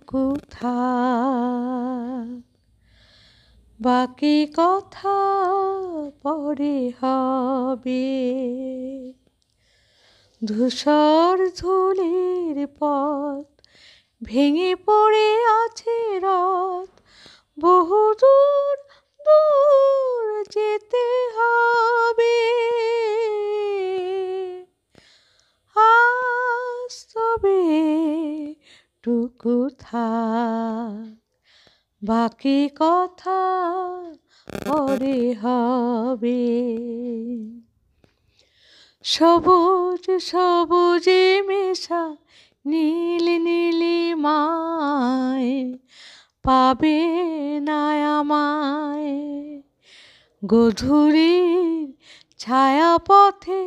টুকু থাক, বাকি কথা পরে হবে। ধূসর ধূলির পথ ভেঙে পড়ে আছে রথ, বহু দূর দূর যেতে হবে। আজ তবে টুকু থাক, বাকি কথা পরে হবে। সবুজ সবুজে মেশা নীল নীলিমায় পাবে না আমায়। গধূলির ছায়াপথে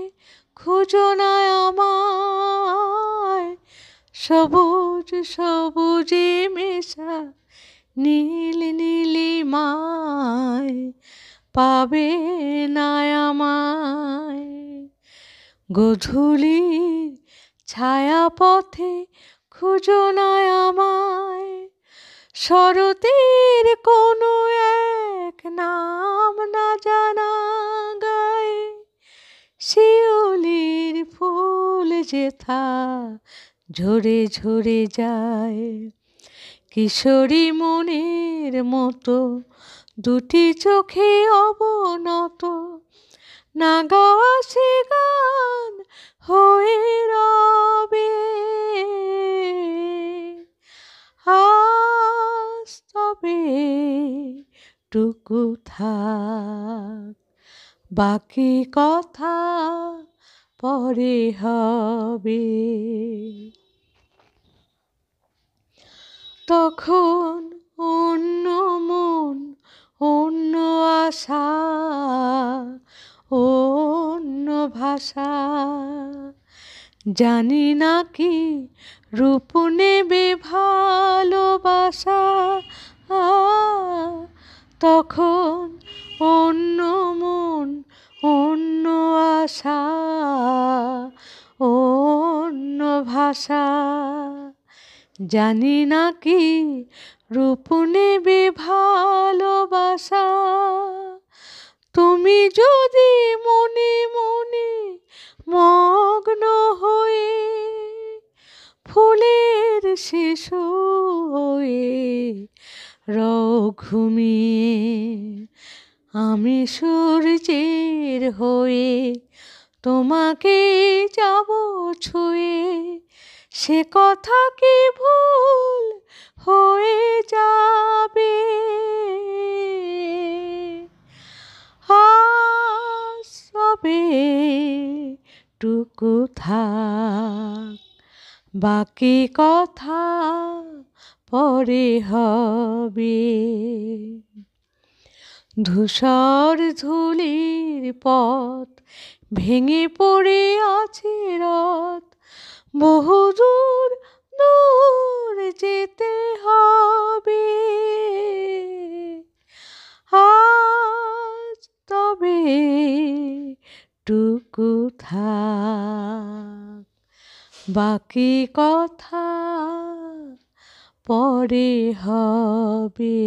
খুঁজো না আমায়। সবুজ সবুজে মেশা নীল নীলিমায় পাবে না আমায়। গধূলির ছায়াপথে খুঁজো না আমায়। শরতের কোনো এক নাম না জানা গায়ে, শিউলির ফুল যেথা ঝরে ঝরে যায়। কিশোরী মনের মতো দুটি চোখে অবনত, না গাওয়া সে গান হয়ে রবে। আজ তবে টুকু থাক, বাকি কথা পরে হবে। তখন অন্য মন, অন্য আশা, অন্য ভাষা। জানি না কি রূপ নেবে ভালোবাসা। তখন অন্য মন, অন্য আশা, অন্য ভাষা। জানি না কি রূপ নেবে ভালোবাসা। তুমি যদি মনে মনে মগ্ন হয়ে, ফুলের শিশু হয়ে রও ঘুমিয়ে, আমি সূর্যের হয়ে তোমাকে যাব ছুঁয়ে। সে কথা কি ভুল হয়ে যাবে? আজ তবে টুকু থাক, বাকি কথা পরে হবে। ধূসর ধূলির পথ ভেঙে পড়ে আছে রথ, বহু দূর দূর যেতে হবে। আজ তবে টুকু থাক, বাকি কথা পরে হবে।